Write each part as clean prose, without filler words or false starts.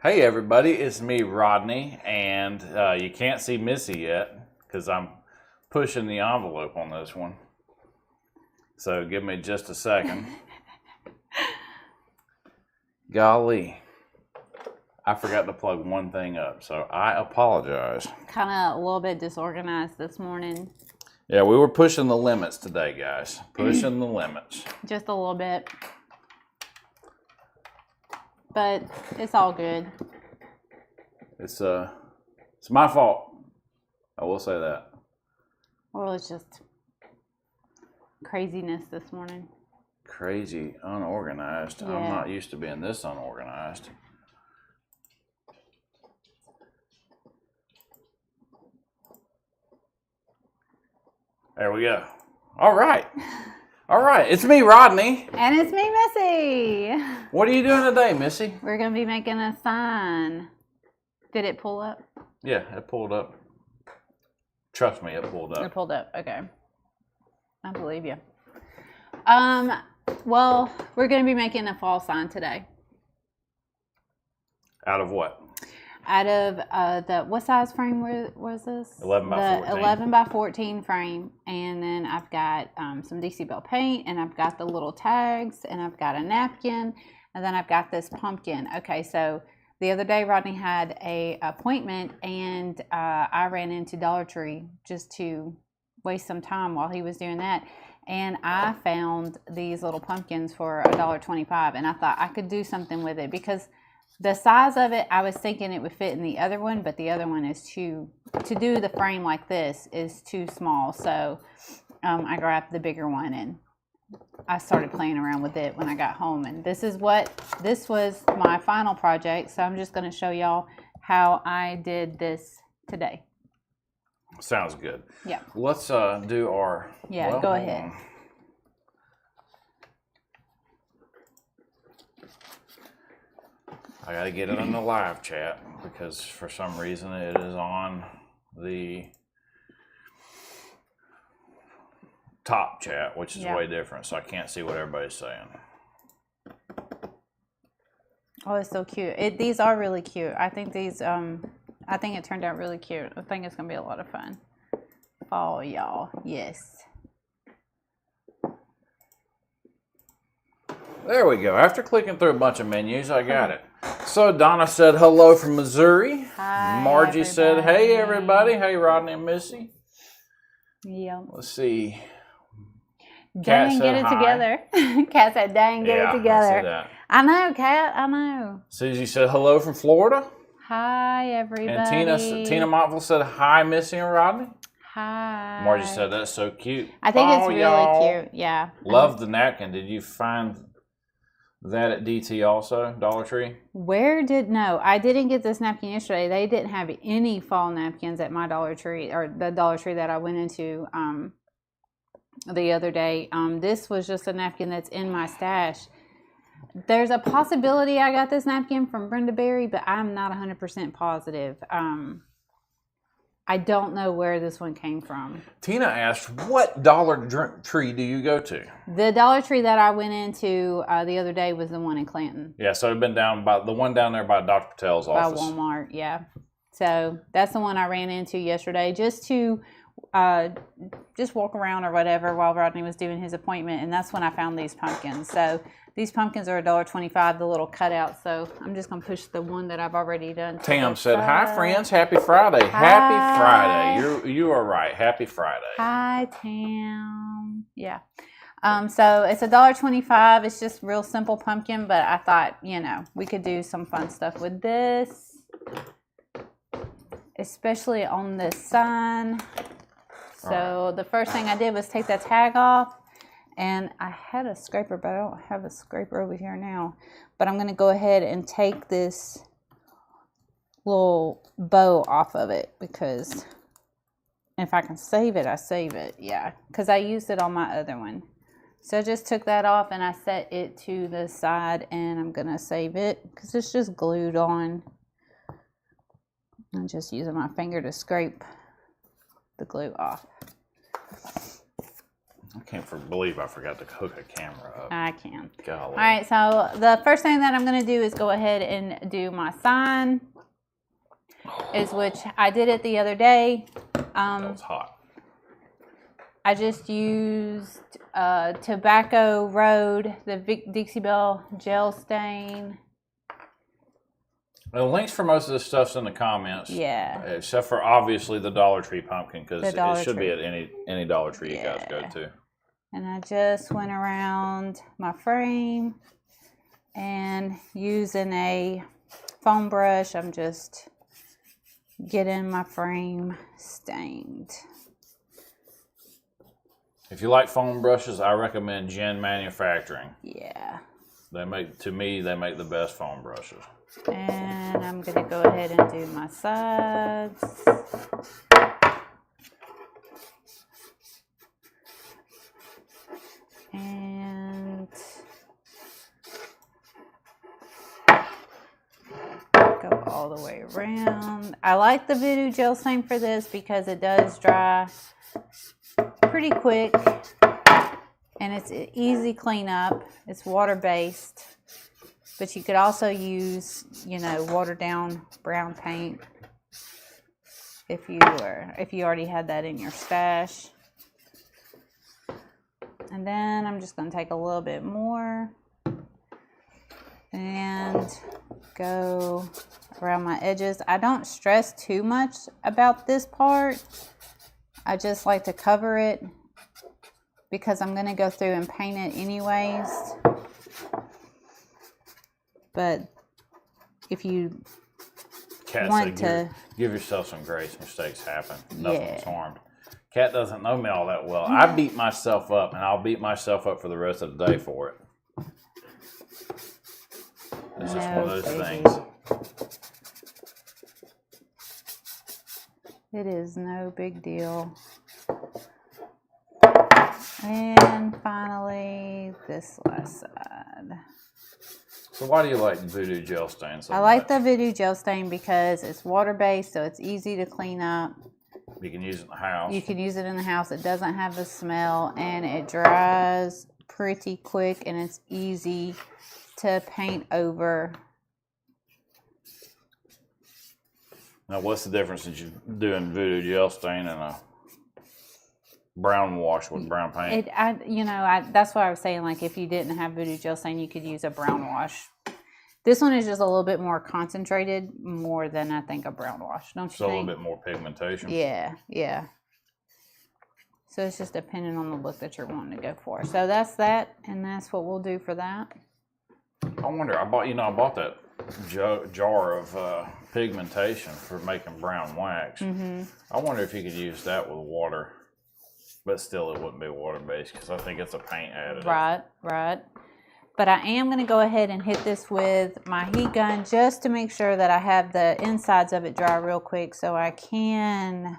Hey everybody, it's me, Rodney, and you can't see Missy yet because I'm pushing the envelope on this one. So give me just a second. Golly, I forgot to plug one thing up, so I apologize. Kind of a little bit disorganized this morning. Yeah, we were pushing the limits today, guys. Pushing the limits. Just a little bit. But it's all good. It's my fault. I will say that. Well, it's just craziness this morning. Crazy, unorganized. Yeah. I'm not used to being this unorganized. There we go. All right. All right. It's me, Rodney. And it's me, Missy. What are you doing today, Missy? We're going to be making a sign. Did it pull up? Yeah, it pulled up. Trust me, it pulled up. It pulled up. Okay. I believe you. Well, we're going to be making a fall sign today. Out of what? Out of what size frame was this? 11 by 14. 11 by 14 frame. And then I've got some DC Bell paint, and I've got the little tags, and I've got a napkin, and then I've got this pumpkin. Okay, so the other day Rodney had a appointment, and I ran into Dollar Tree just to waste some time while he was doing that. And I found these little pumpkins for $1.25, and I thought I could do something with it because the size of it, I was thinking it would fit in the other one, but the other one is to do the frame like this is too small. So I grabbed the bigger one and I started playing around with it when I got home. And this was my final project. So I'm just going to show y'all how I did this today. Sounds good. Yeah. Let's do our... Yeah, well, go ahead. I got to get it in the live chat because for some reason it is on the top chat, which is way different, so I can't see what everybody's saying. Oh, it's so cute. These are really cute. I think these, I think it turned out really cute. I think it's going to be a lot of fun. Oh, y'all. Yes. There we go. After clicking through a bunch of menus, I got it. So Donna said hello from Missouri. Hi, Margie everybody. said, hey, everybody. Hey, Rodney and Missy. Yeah. Let's see. Dang, get it together. Kat said, dang, get it together. I see that. I know, Kat. I know. Susie said hello from Florida. Hi, everybody. And Tina Montville said, hi, Missy and Rodney. Hi. Margie said, that's so cute. I think it's really cute. Yeah. Love the napkin. Did you find that at DT also, Dollar Tree? No, I didn't get this napkin yesterday. They didn't have any fall napkins at my Dollar Tree, or the Dollar Tree that I went into the other day. This was just a napkin that's in my stash. There's a possibility I got this napkin from Brenda Berry, but I'm not 100% positive. I don't know where this one came from. Tina asked, what Dollar Tree do you go to? The Dollar Tree that I went into the other day was the one in Clinton. Yeah, so I've been down by the one down there by Dr. Patel's office. By Walmart, yeah. So that's the one I ran into yesterday just to just walk around or whatever while Rodney was doing his appointment, and that's when I found these pumpkins. So these pumpkins are $1.25, the little cutout. So I'm just gonna push the one that I've already done. Tam said, hi friends, happy Friday. Hi. Happy Friday. You are right. Happy Friday. Hi Tam. Yeah. So it's $1.25. It's just real simple pumpkin, but I thought, we could do some fun stuff with this, especially on this sign. So the first thing I did was take that tag off, and I had a scraper, but I don't have a scraper over here now. But I'm going to go ahead and take this little bow off of it, because if I can save it, I save it. Yeah, because I used it on my other one. So I just took that off and I set it to the side, and I'm going to save it because it's just glued on. I'm just using my finger to scrape the glue off. I can't believe I forgot to hook a camera up. I can. Golly. All right, so the first thing that I'm going to do is go ahead and do my sign, which I did it the other day. That was hot. I just used Tobacco Road, the Dixie Belle gel stain. The links for most of this stuff's in the comments. Yeah. Except for obviously the Dollar Tree pumpkin, because it should Tree. be at any Dollar Tree you guys go to. And I just went around my frame and using a foam brush, I'm just getting my frame stained. If you like foam brushes, I recommend Jen Manufacturing. Yeah. They make the best foam brushes. And I'm going to go ahead and do my sides. And go all the way around. I like the Voodoo gel stain for this because it does dry pretty quick. And it's an easy cleanup. It's water-based. But you could also use, watered down brown paint if you already had that in your stash. And then I'm just going to take a little bit more and go around my edges. I don't stress too much about this part. I just like to cover it because I'm going to go through and paint it anyways. But if you want to give yourself some grace, mistakes happen. Nothing's harmed. Kat doesn't know me all that well. I beat myself up, and I'll beat myself up for the rest of the day for it. It's just one of those things. It is no big deal. And finally, this last side. So why do you like Voodoo gel stain so much? I like the Voodoo gel stain because it's water-based, so it's easy to clean up. You can use it in the house. You can use it in the house. It doesn't have the smell, and it dries pretty quick, and it's easy to paint over. Now, what's the difference in you doing Voodoo gel stain and a brown wash with brown paint? That's what I was saying. Like, if you didn't have Voodoo gel stain, you could use a brown wash. This one is just a little bit more concentrated, more than I think a brown wash. Don't you think? So a little bit more pigmentation. Yeah. So it's just depending on the look that you're wanting to go for. So that's that, and that's what we'll do for that. I wonder. I bought that jar of pigmentation for making brown wax. Mm-hmm. I wonder if you could use that with water, but still it wouldn't be water based because I think it's a paint additive. Right. But I am going to go ahead and hit this with my heat gun just to make sure that I have the insides of it dry real quick so I can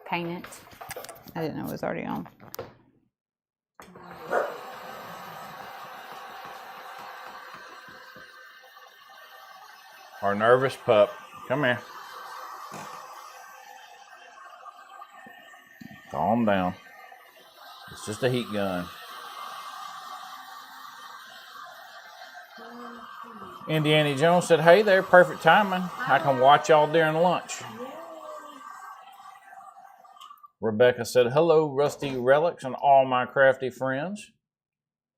paint it. I didn't know it was already on. Our nervous pup. Come here. Calm down. It's just a heat gun. Indiana Jones said, "Hey there, perfect timing. I can watch y'all during lunch." Rebecca said, "Hello, Rusty Relics and all my crafty friends."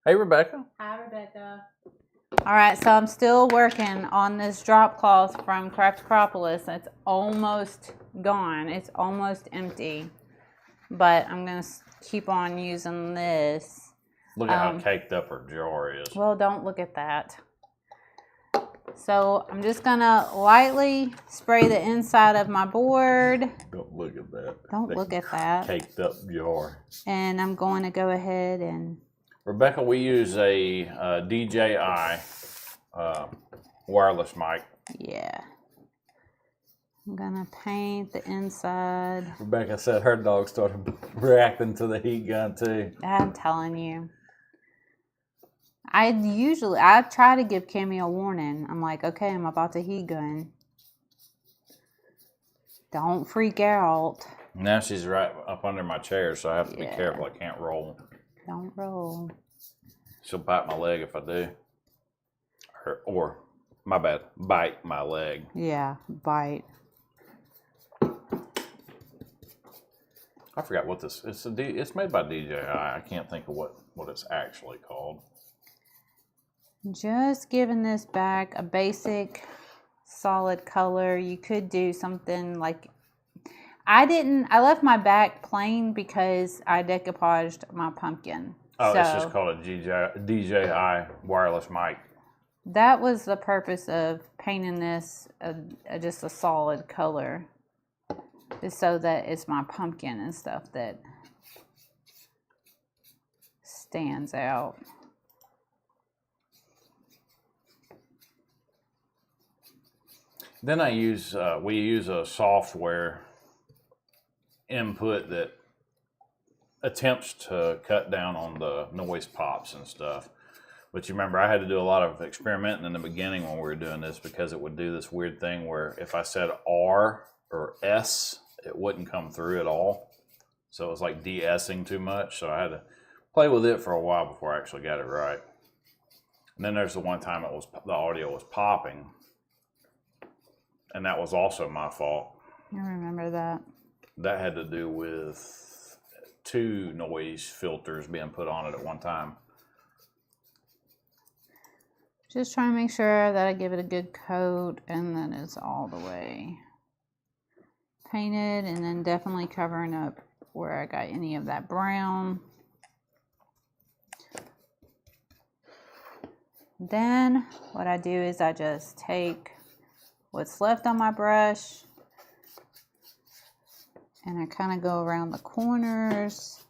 Hey, Rebecca. Hi, Rebecca. All right, so I'm still working on this drop cloth from Crafticropolis. It's almost gone. It's almost empty. But I'm going to keep on using this. Look at how caked up her jar is. Well, don't look at that. So I'm just going to lightly spray the inside of my board. Don't look at that. Don't look at that. Caked up jar. And I'm going to go ahead and... Rebecca, we use a DJI wireless mic. Yeah. I'm going to paint the inside. Rebecca said her dog started reacting to the heat gun too. I'm telling you. I try to give Cammy a warning. I'm like, okay, I'm about to heat gun. Don't freak out. Now she's right up under my chair, so I have to be careful. I can't roll. Don't roll. She'll bite my leg if I do. Or my bad, bite my leg. Yeah, bite. I forgot what this. It's made by DJI. I can't think of what it's actually called. Just giving this back a basic, solid color. You could do something like. I left my back plain because I decoupaged my pumpkin. Oh, so it's just called a DJI wireless mic. That was the purpose of painting this just a solid color. Is so that it's my pumpkin and stuff that stands out. Then we use a software input that attempts to cut down on the noise pops and stuff. But you remember, I had to do a lot of experimenting in the beginning when we were doing this because it would do this weird thing where if I said R or S, it wouldn't come through at all. So it was like de-essing too much. So I had to play with it for a while before I actually got it right. And then there's the one time the audio was popping. And that was also my fault. I remember that. That had to do with 2 noise filters being put on it at one time. Just trying to make sure that I give it a good coat and then it's all the way painted, and then definitely covering up where I got any of that brown. Then what I do is I just take what's left on my brush and I kind of go around the corners.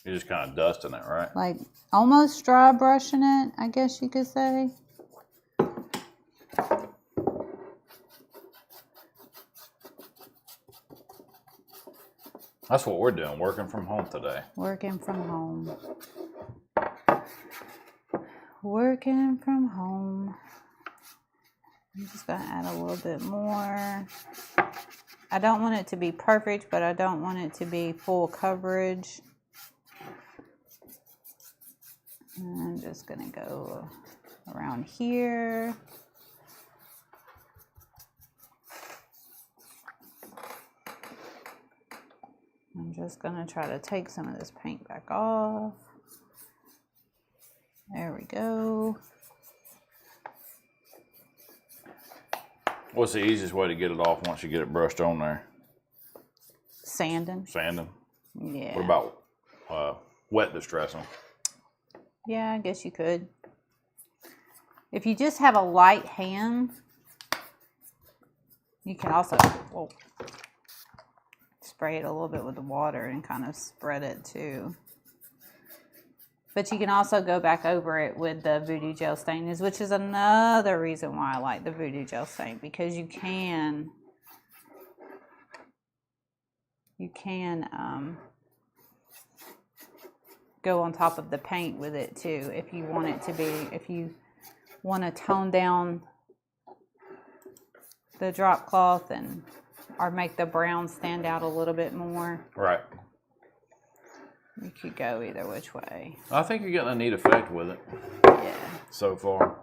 You're just kind of dusting it, right? Like almost dry brushing it, I guess you could say. That's what we're doing, working from home today. Working from home. Working from home. I'm just going to add a little bit more. I don't want it to be perfect, but I don't want it to be full coverage. And I'm just going to go around here. I'm just going to try to take some of this paint back off. There we go. What's the easiest way to get it off once you get it brushed on there? Sanding. Sanding? Yeah. What about wet distressing? Yeah, I guess you could. If you just have a light hand, you can also spray it a little bit with the water and kind of spread it too. But you can also go back over it with the Voodoo Gel Stain, which is another reason why I like the Voodoo Gel Stain, because you can go on top of the paint with it too if you want it to be, if you want to tone down the drop cloth or make the brown stand out a little bit more. Right. You could go either which way. I think you're getting a neat effect with it. Yeah. So far.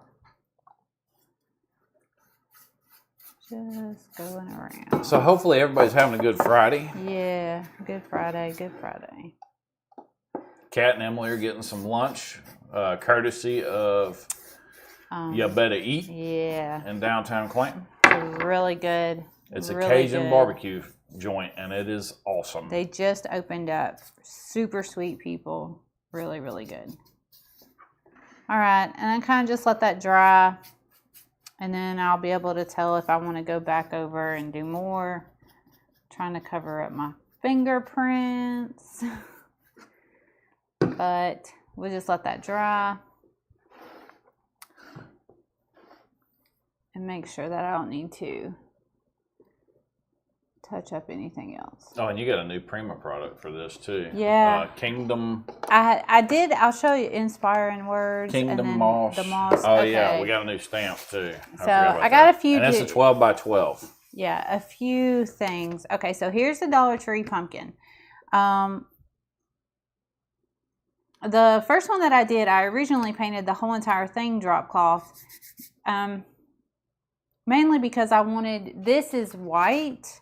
Just going around. So hopefully everybody's having a good Friday. Yeah. Good Friday. Good Friday. Kat and Emily are getting some lunch, courtesy of You Better Eat. Yeah. In downtown Clinton. It's really good. It's a really Cajun good barbecue joint, and it is awesome. They just opened up. Super sweet people. Really, really good. All right. And I kind of just let that dry. And then I'll be able to tell if I want to go back over and do more. Trying to cover up my fingerprints. But we'll just let that dry. And make sure that I don't need to touch up anything else. Oh, and you got a new Prima product for this too. Yeah. Kingdom. I did. I'll show you Inspiring Words. Kingdom and then Moss. The Moss. Oh okay. yeah, we got a new stamp too. So I got a few. And it's a 12 by 12. Yeah, a few things. Okay, so here's the Dollar Tree pumpkin. The first one that I did, I originally painted the whole entire thing drop cloth. Mainly because I wanted, this is white.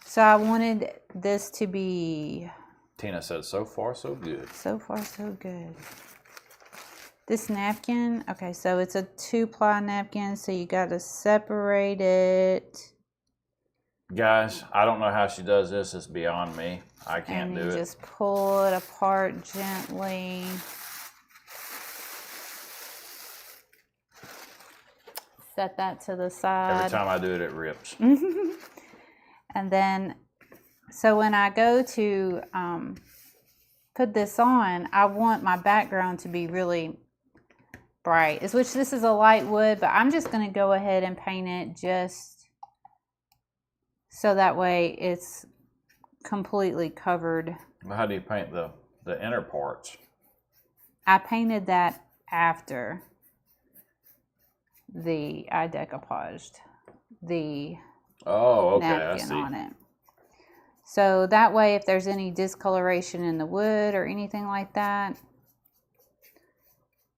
So I wanted this to be... Tina said, so far, so good. So far, so good. This napkin, okay, so it's a 2-ply napkin, so you got to separate it. Guys, I don't know how she does this. It's beyond me. I can't and do you it. Just pull it apart gently. Set that to the side. Every time I do it, it rips. And then, so when I go to put this on, I want my background to be really bright. Which this is a light wood, but I'm just going to go ahead and paint it just so that way it's completely covered. How do you paint the inner parts? I painted that after I decoupaged the napkin on it. So that way, if there's any discoloration in the wood or anything like that,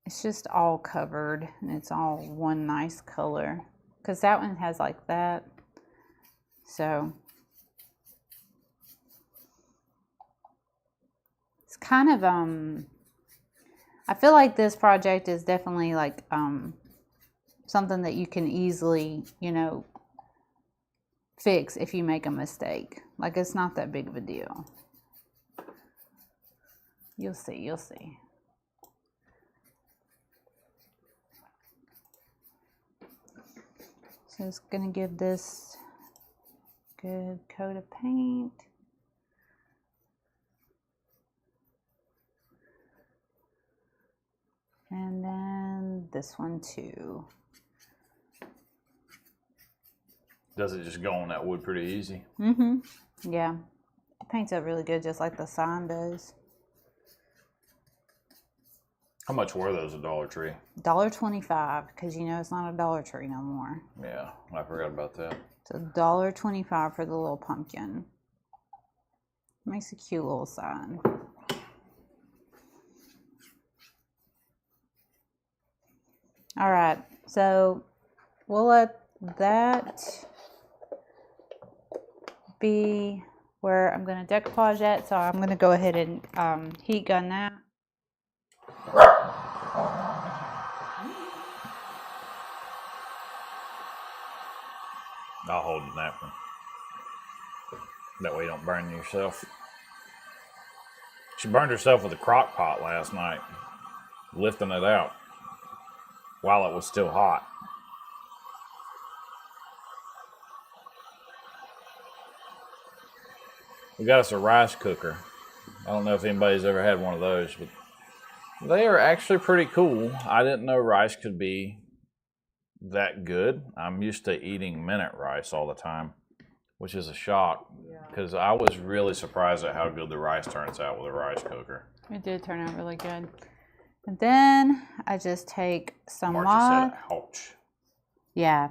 it's just all covered and it's all one nice color. Because that one has like that. So it's kind of, I feel like this project is definitely like something that you can easily, fix if you make a mistake. Like, it's not that big of a deal. You'll see. So just gonna give this a good coat of paint. And then this one too. Does it just go on that wood pretty easy? Mm-hmm. Yeah. It paints up really good, just like the sign does. How much were those at Dollar Tree? $1.25, because it's not a Dollar Tree no more. Yeah, I forgot about that. It's $1.25 for the little pumpkin. Makes a cute little sign. All right, so we'll let that be where I'm going to decoupage that. So I'm going to go ahead and heat gun that. I'll hold the napkin. That way you don't burn yourself. She burned herself with a crock pot last night, lifting it out while it was still hot. We got us a rice cooker. I don't know if anybody's ever had one of those, but they are actually pretty cool. I didn't know rice could be that good. I'm used to eating minute rice all the time, which is a shock because I was really surprised at how good the rice turns out with a rice cooker. It did turn out really good. And then I just take some Marcia said, ouch. Yeah,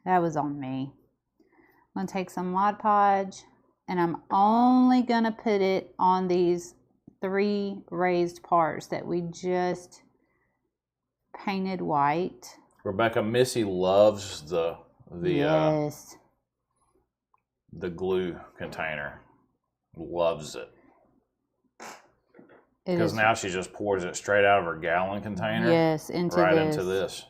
that was on me. I'm going to take some Mod Podge, and I'm only going to put it on these 3 raised parts that we just painted white. Rebecca, Missy loves the Yes. The glue container. Loves it. Because now she just pours it straight out of her gallon container. Yes, into this.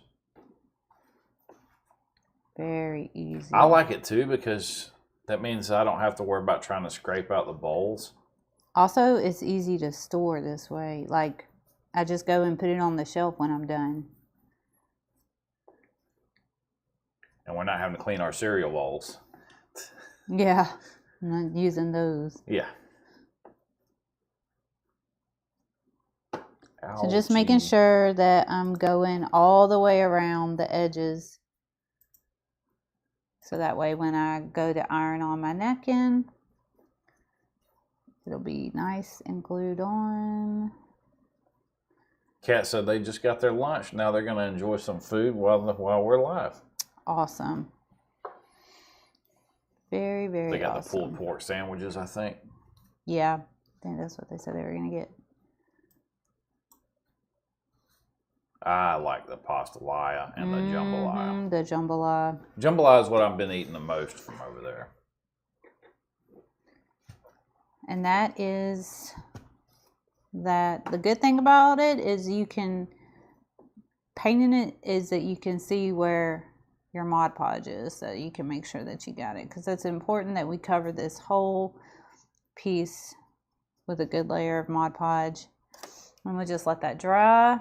Very easy. I like it too because that means I don't have to worry about trying to scrape out the bowls. Also, it's easy to store this way. Like, I just go and put it on the shelf when I'm done. And we're not having to clean our cereal bowls. Yeah, I'm not using those. Yeah. So just making sure that I'm going all the way around the edges. So that way when I go to iron on my napkin, it'll be nice and glued on. Kat said they just got their lunch. Now they're going to enjoy some food while we're live. Awesome. Very, very They got awesome. the pulled pork sandwiches, I think. Yeah, I think that's what they said they were going to get. I like the pastelaya and the jambalaya. The jambalaya. Jambalaya is what I've been eating the most from over there. And that is that. The good thing about it is you can, painting it is that you can see where your Mod Podge is, so you can make sure that you got it, because it's important that we cover this whole piece with a good layer of Mod Podge. And we'll just let that dry,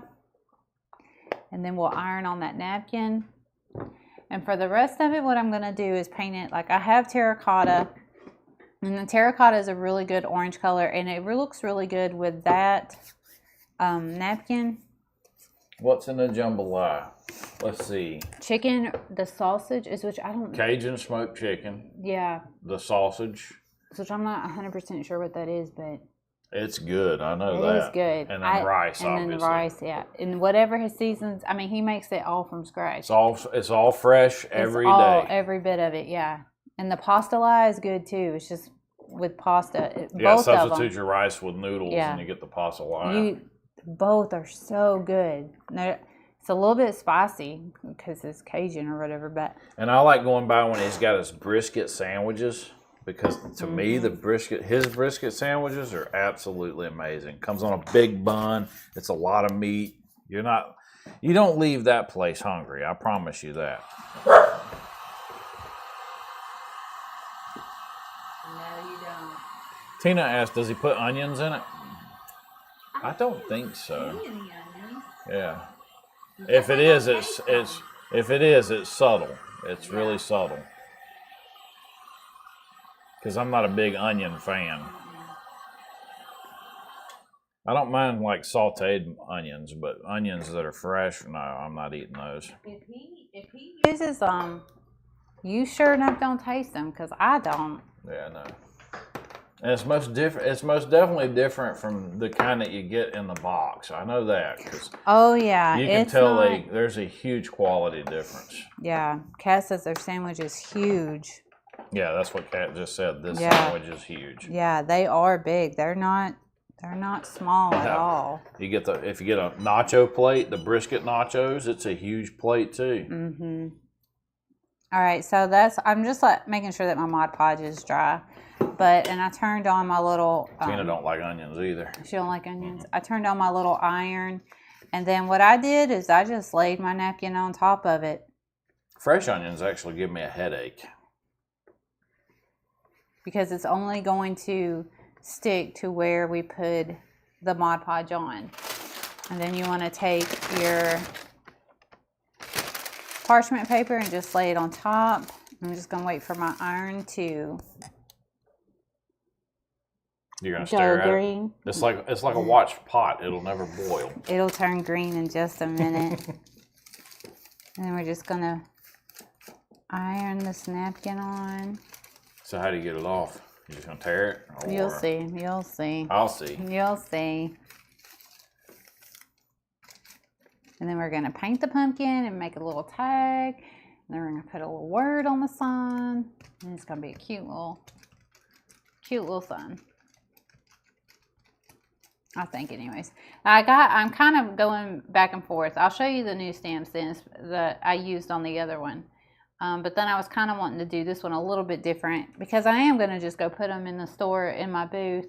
and then we'll iron on that napkin. And for the rest of it, what I'm going to do is paint it like I have terracotta, and the terracotta is a really good orange color, and it looks really good with that napkin. What's in the jambalaya? Let's see. Chicken, the sausage is, which I don't. Cajun smoked chicken. Yeah. The sausage. Which I'm not 100% sure what that is, but it's good. I know that. It is good. And then rice, and obviously. then the rice, yeah. And whatever his seasons, I mean, he makes it all from scratch. It's all fresh every day. Every bit of it, yeah. And the pastelaya is good too. It's just with pasta. Yeah, both substitute of them, your rice with noodles and you get the pastelaya. Both are so good. It's a little bit spicy because it's Cajun or whatever, but. And I like going by when he's got his brisket sandwiches, because to me his brisket sandwiches are absolutely amazing. Comes on a big bun. It's a lot of meat. You don't leave that place hungry. I promise you that. No, you don't. Tina asked, does he put onions in it? I don't think so. Yeah. If it is, it's subtle. It's really subtle. Because I'm not a big onion fan. I don't mind like sauteed onions, but onions that are fresh, no, I'm not eating those. If he uses you sure enough don't taste them, because I don't. Yeah, no. And it's most definitely different from the kind that you get in the box. I know that, because you can tell there's a huge quality difference. Yeah, Kat says their sandwich is huge. Yeah, that's what Kat just said. This sandwich is huge. Yeah, they are big. They're not small at all. If you get a nacho plate, the brisket nachos, it's a huge plate too. Mm-hmm. All right, so I'm just making sure that my Mod Podge is dry. And I turned on my little... Tina don't like onions either. She don't like onions. I turned on my little iron, and then what I did is I just laid my napkin on top of it. Fresh onions actually give me a headache. Because it's only going to stick to where we put the Mod Podge on. And then you want to take your parchment paper and just lay it on top. I'm just going to wait for my iron to... You're gonna stare at green. It's like a watched pot. It'll never boil. It'll turn green in just a minute. And then we're just gonna iron this napkin on. So how do you get it off? You just gonna tear it? You'll see. You'll see. I'll see. You'll see. And then we're gonna paint the pumpkin and make a little tag. And then we're gonna put a little word on the sign. And it's gonna be a cute little sign. I think, anyways. I'm kind of going back and forth. I'll show you the new stamps then that I used on the other one. But then I was kind of wanting to do this one a little bit different, because I am going to just go put them in the store in my booth.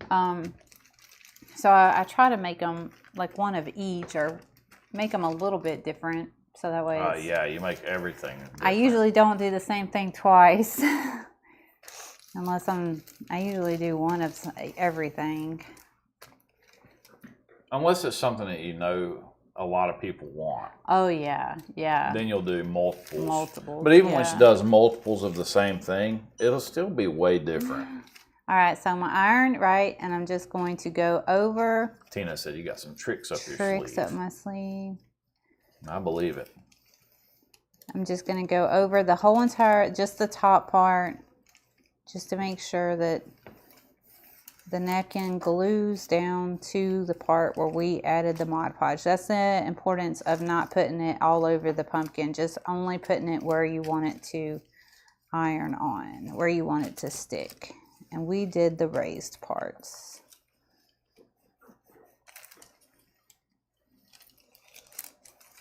So I try to make them like one of each, or make them a little bit different. So that way yeah, you make everything different. I usually don't do the same thing twice. Unless I usually do one of everything. Unless it's something that you know a lot of people want. Oh, yeah, yeah. Then you'll do multiples. Multiples, But even when she does multiples of the same thing, it'll still be way different. All right, so my iron, right, and I'm just going to go over. Tina said you got some tricks up your sleeve. Tricks up my sleeve. I believe it. I'm just going to go over the whole entire, just the top part, just to make sure that the napkin glues down to the part where we added the Mod Podge. That's the importance of not putting it all over the pumpkin, just only putting it where you want it to iron on where you want it to stick. And we did the raised parts.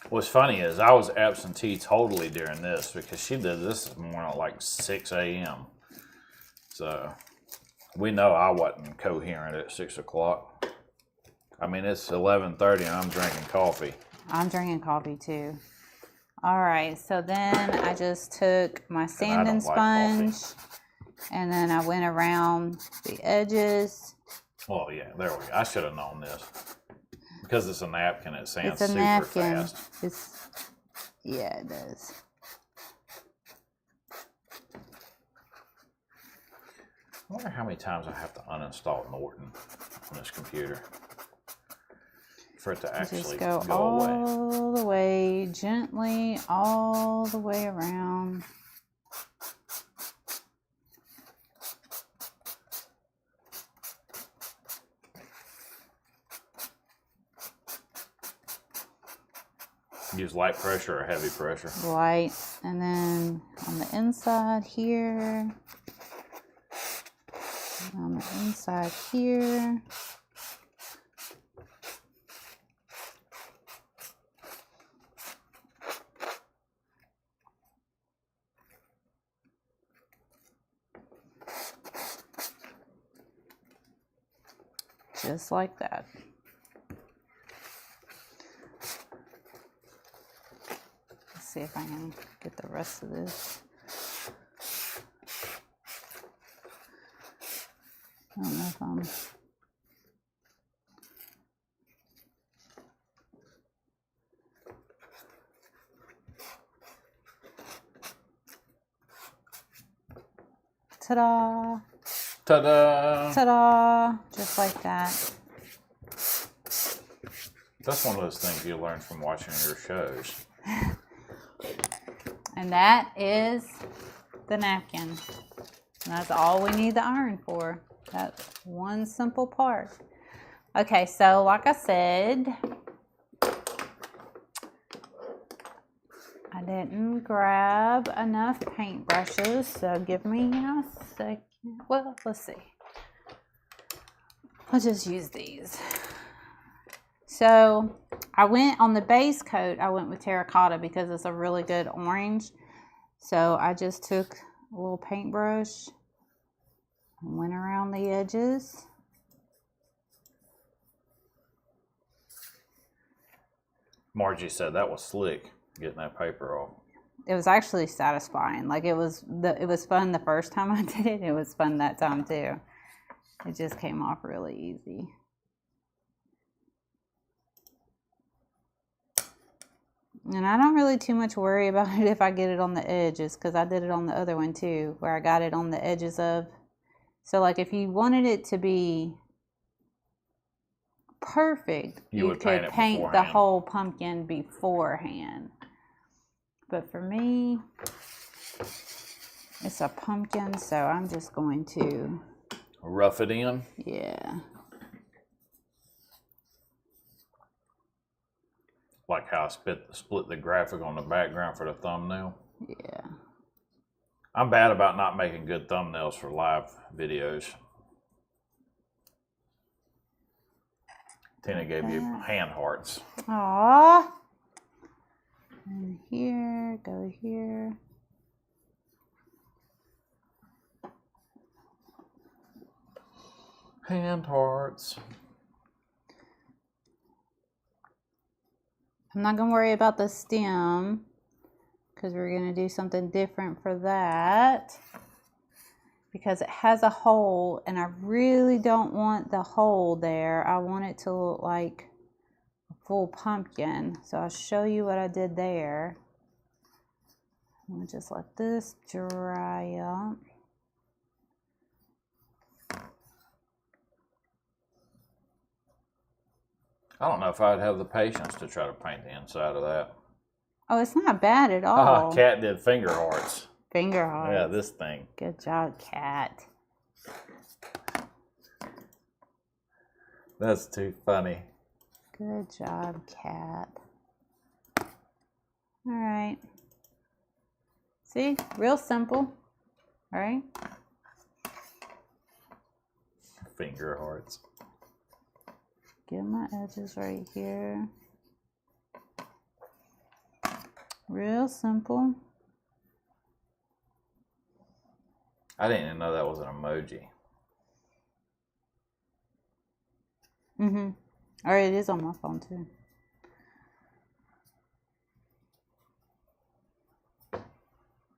What's funny is I was absentee totally during this because she did this more at like 6 a.m. So we know I wasn't coherent at 6 o'clock. I mean, it's 11:30 and I'm drinking coffee. I'm drinking coffee too. All right, so then I just took my sanding sponge and then I went around the edges. Oh yeah, there we go. I should have known this. Because it's a napkin, it sands It's a super napkin. fast. Yeah, it does. I wonder how many times I have to uninstall Norton on this computer for it to actually Just go away. all the way, gently, all the way around. Use light pressure or heavy pressure? Light. And then on the inside here. On the inside here. Just like that. Let's see if I can get the rest of this. I don't know if I'm... Ta-da! Ta-da! Ta-da! Just like that. That's one of those things you learn from watching your shows. And that is the napkin. And that's all we need the iron for. That's one simple part. Okay, so like I said, I didn't grab enough paintbrushes, so give me a second. Well, let's see. I'll just use these. So I went on the base coat, I went with terracotta because it's a really good orange. So I just took a little paintbrush and went around the edges. Margie said that was slick, getting that paper off. It was actually satisfying. Like it was fun the first time I did it. It was fun that time too. It just came off really easy. And I don't really too much worry about it if I get it on the edges, because I did it on the other one too, where I got it on the edges of. So like if you wanted it to be perfect, you could paint the whole pumpkin beforehand. But for me, it's a pumpkin, so I'm just going to rough it in. Yeah. Like how I split the graphic on the background for the thumbnail. Yeah. I'm bad about not making good thumbnails for live videos. Tina gave you hand hearts. Aww. And here, go here. Hand hearts. I'm not going to worry about the stem because we're going to do something different for that, because it has a hole and I really don't want the hole there. I want it to look like a full pumpkin. So I'll show you what I did there. I'm going to just let this dry up. I don't know if I'd have the patience to try to paint the inside of that. Oh, it's not bad at all. Cat did finger hearts. Finger hearts. Yeah, this thing. Good job, Cat. That's too funny. Good job, Cat. All right. See, real simple. All right. Finger hearts. Get my edges right here. Real simple. I didn't even know that was an emoji. Or it is on my phone too.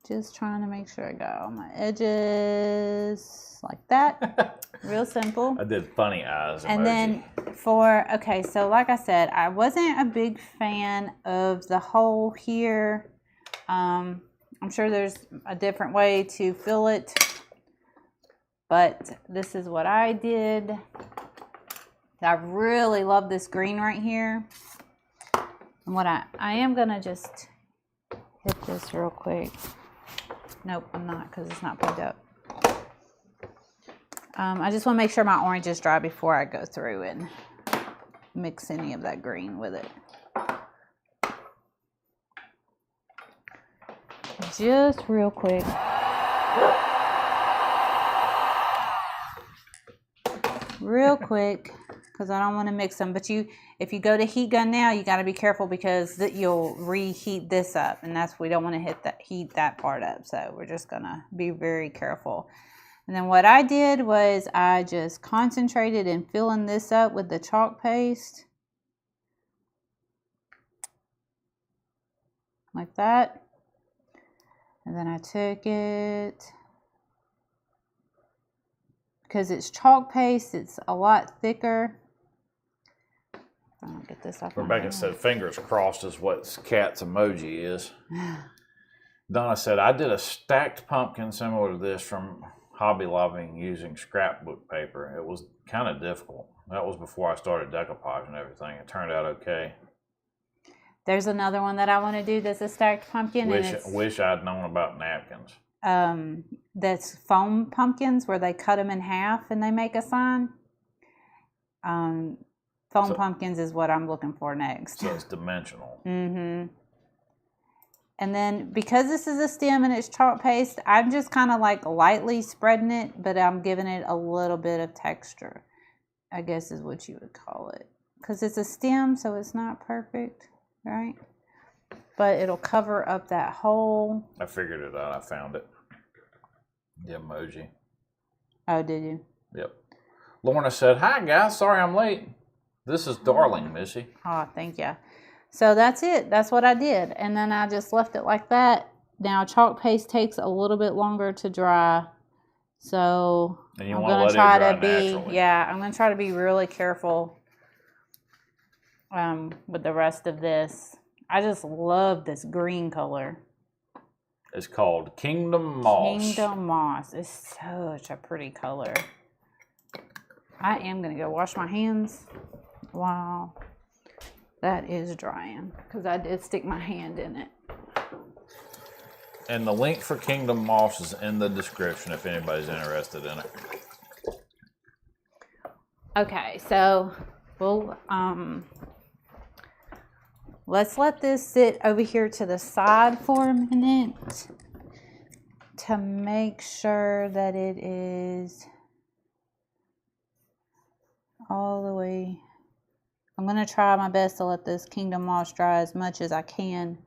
Just trying to make sure I got all my edges like that. Real simple. I did funny eyes emoji. And then okay, so like I said, I wasn't a big fan of the hole here. I'm sure there's a different way to fill it, but this is what I did. I really love this green right here. And what I am gonna just hit this real quick. Nope, I'm not, because it's not plugged up. I just want to make sure my orange is dry before I go through and mix any of that green with it. Just real quick. Real quick, because I don't want to mix them. But if you go to heat gun now, you got to be careful because you'll reheat this up, and we don't want to heat that part up. So we're just gonna be very careful. And then what I did was I just concentrated in filling this up with the chalk paste. Like that. And then I took it, because it's chalk paste, it's a lot thicker. I'll get this off. Rebecca said fingers crossed is what Cat's emoji is. Donna said, I did a stacked pumpkin similar to this from Hobby Lobby using scrapbook paper. It was kind of difficult. That was before I started decoupage and everything. It turned out okay. There's another one that I want to do that's a stacked pumpkin. Wish I'd known about napkins. That's foam pumpkins where they cut them in half and they make a sign. Foam pumpkins is what I'm looking for next. So it's dimensional. And then because this is a stem and it's chalk paste, I'm just kind of like lightly spreading it, but I'm giving it a little bit of texture, I guess is what you would call it. Because it's a stem, so it's not perfect, right? But it'll cover up that hole. I figured it out. I found it. The emoji. Oh, did you? Yep. Lorna said, hi, guys. Sorry I'm late. This is darling, Missy. Oh, thank you. So that's it. That's what I did. And then I just left it like that. Now, chalk paste takes a little bit longer to dry. So and you I'm want going to to try let it to dry be, naturally. yeah, I'm going to try to be really careful with the rest of this. I just love this green color. It's called Kingdom Moss. Kingdom Moss is such a pretty color. I am going to go wash my hands while that is drying, because I did stick my hand in it. And the link for Kingdom Moss is in the description if anybody's interested in it. Okay, so we'll let's let this sit over here to the side for a minute to make sure that it is all the way. I'm going to try my best to let this Kingdom Moss dry as much as I can.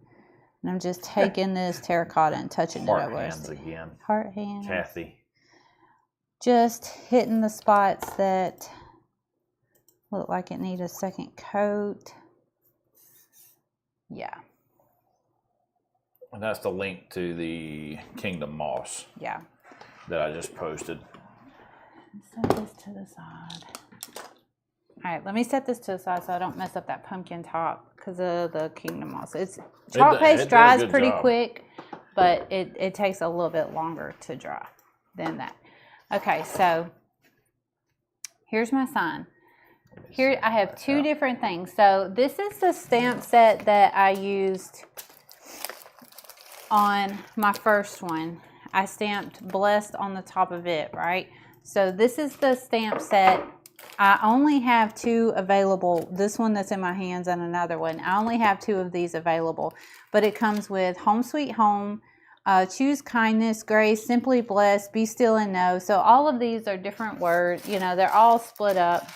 And I'm just taking this terracotta and touching it over. Heart hands again. Heart hands. Kathy. Just hitting the spots that look like it need a second coat. Yeah. And that's the link to the Kingdom Moss. Yeah. That I just posted. Set this to the side. All right, let me set this to the side so I don't mess up that pumpkin top because of the Kingdom Moss. Chalk paste dries pretty quick, but it takes a little bit longer to dry than that. Okay, so here's my sign. Here I have two different things. So this is the stamp set that I used on my first one. I stamped blessed on the top of it, right? So this is the stamp set. I only have two available. This one that's in my hands and another one. I only have two of these available, but it comes with Home Sweet Home, choose kindness, grace, simply blessed, be still and know. So all of these are different words. You know, they're all split up.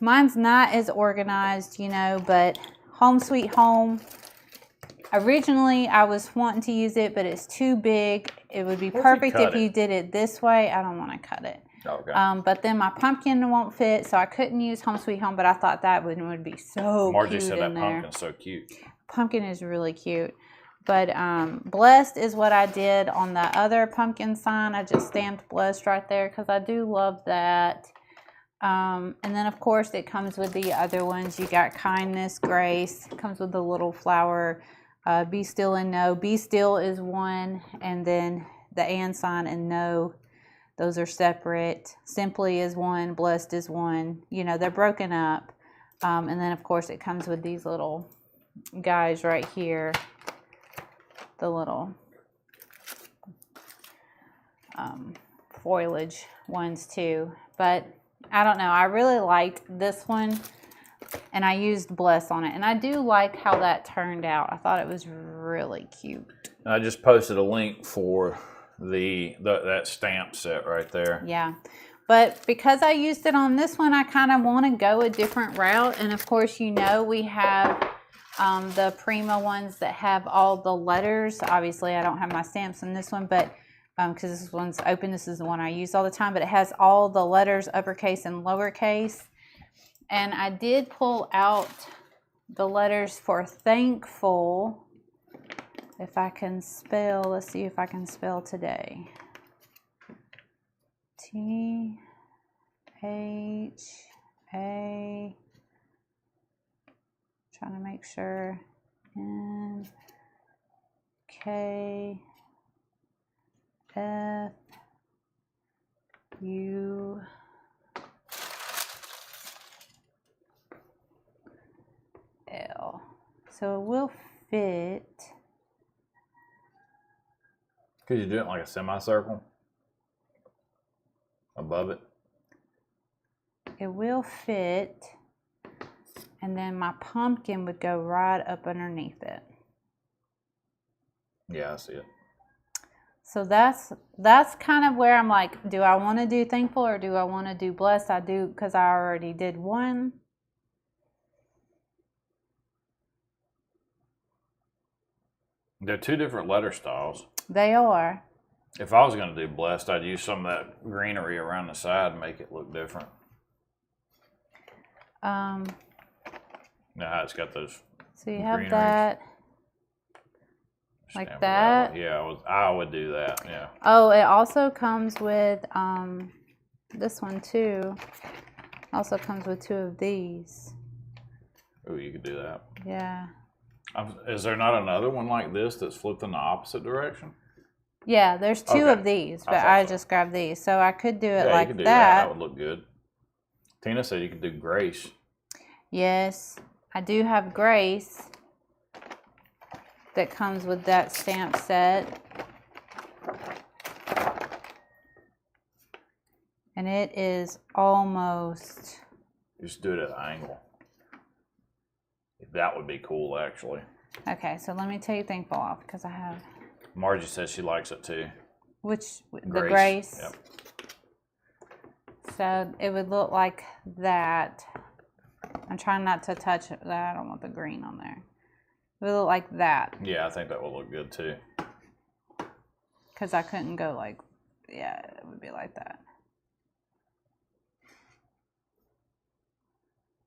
Mine's not as organized, you know, but home sweet home. Originally, I was wanting to use it, but it's too big. It would be perfect if you did it this way. I don't want to cut it. Okay. But then my pumpkin won't fit, so I couldn't use home sweet home, but I thought that would be so Margie cute said in that there. pumpkin's so cute. Pumpkin is really cute. But blessed is what I did on the other pumpkin sign. I just stamped blessed right there because I do love that. And then, of course, it comes with the other ones. You got kindness, grace. It comes with the little flower. Be still and know. Be still is one, and then the and sign and know, those are separate. Simply is one, blessed is one. You know, they're broken up. And then, of course, it comes with these little guys right here. The little foliage ones too. But I don't know. I really liked this one. And I used bless on it. And I do like how that turned out. I thought it was really cute. I just posted a link for that stamp set right there. Yeah. But because I used it on this one, I kind of want to go a different route. And of course, you know, we have the Prima ones that have all the letters. Obviously, I don't have my stamps in this one, but because this one's open, this is the one I use all the time. But it has all the letters, uppercase and lowercase. And I did pull out the letters for thankful. If I can spell, let's see if I can spell today. T-H-A, trying to make sure, N-K-F-U. L. So it will fit. Could you do it like a semicircle above it? It will fit. And then my pumpkin would go right up underneath it. Yeah, I see it. So that's kind of where I'm like, do I want to do thankful or do I want to do blessed? I do, because I already did one. They're two different letter styles. They are. If I was going to do blessed, I'd use some of that greenery around the side and make it look different. Now how it's got those. So you have that. Like that. Yeah, I would do that. Yeah. Oh, it also comes with this one too. Also comes with two of these. Oh, you could do that. Yeah. Is there not another one like this that's flipped in the opposite direction? Yeah, there's two of these, but I just grabbed these. So I could do it like you could do that. That would look good. Tina said you could do grace. Yes, I do have grace that comes with that stamp set. And it is almost... Just do it at an angle. That would be cool, actually. Okay, so let me take thankful off because I have... Margie says she likes it too. Which? Grace. The grace? Yep. So it would look like that. I'm trying not to touch that. I don't want the green on there. It would look like that. Yeah, I think that would look good too. Because I couldn't go like... Yeah, it would be like that.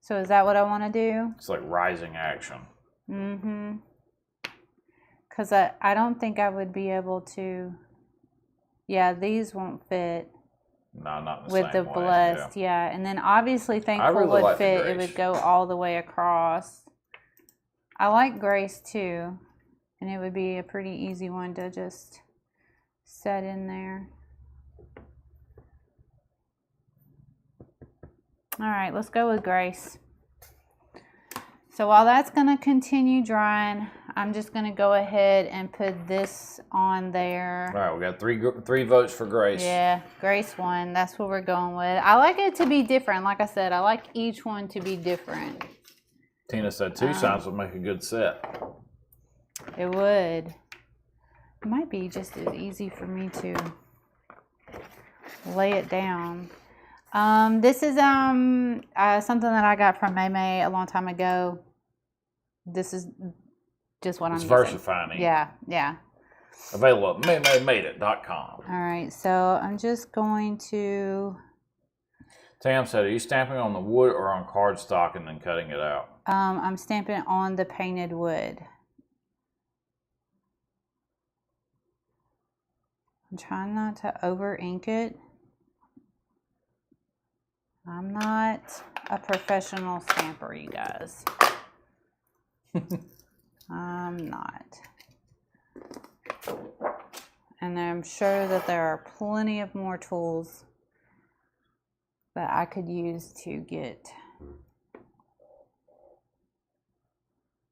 So is that what I want to do? It's like rising action. Mm-hmm. Because I don't think I would be able to... Yeah, these won't fit. No, not in the with same the way. blessed, yeah. And then obviously thankful really would like the fit. It grace. would go all the way across. I like grace too. And it would be a pretty easy one to just set in there. All right, let's go with grace. So while that's going to continue drying, I'm just going to go ahead and put this on there. All right, we got three votes for grace. Yeah, grace one. That's what we're going with. I like it to be different. Like I said, I like each one to be different. Tina said two signs would make a good set. It would. It might be just as easy for me to lay it down. This is something that I got from May a long time ago. This is just what I'm using. Versifying. Yeah. Available at maymaymadeit.com. All right, so I'm just going to... Tam said, are you stamping on the wood or on cardstock and then cutting it out? I'm stamping on the painted wood. I'm trying not to over ink it. I'm not a professional stamper, you guys. I'm not. And I'm sure that there are plenty of more tools that I could use to get.